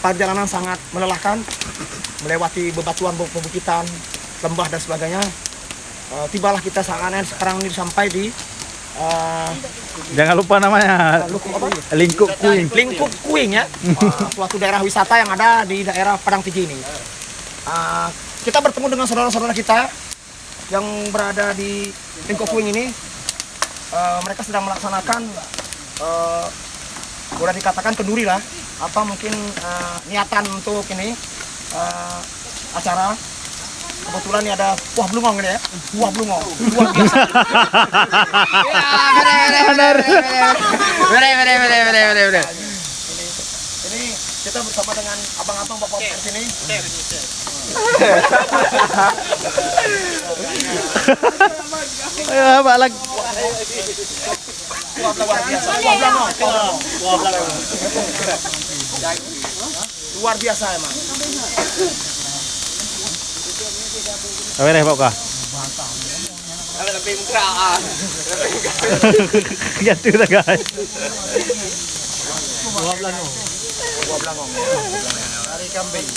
perjalanan sangat melelahkan, melewati bebatuan, perbukitan, lembah dan sebagainya. Tibalah kita sekarang ini sampai di Jangan lupa namanya. Lingkup Kuing. Lingkup Kuing ya. Suatu daerah wisata yang ada di daerah Padang Tinggi ini. Kita bertemu dengan saudara-saudara kita yang berada di Lingkup Kuing ini. Mereka sedang melaksanakan boleh dikatakan kenduri lah, apa mungkin niatan untuk ini acara. Kebetulan ini ada buah belungong ini ya, buah belungong luar biasa. Bener. Ini kita bersama dengan abang-abang bapak di sini. Ayo balik. Luar biasa, buah belungong. Luar biasa emang. Apa nih Pak? Lebih murah. Jatuh dah guys. Buah belangong. Dari kambing.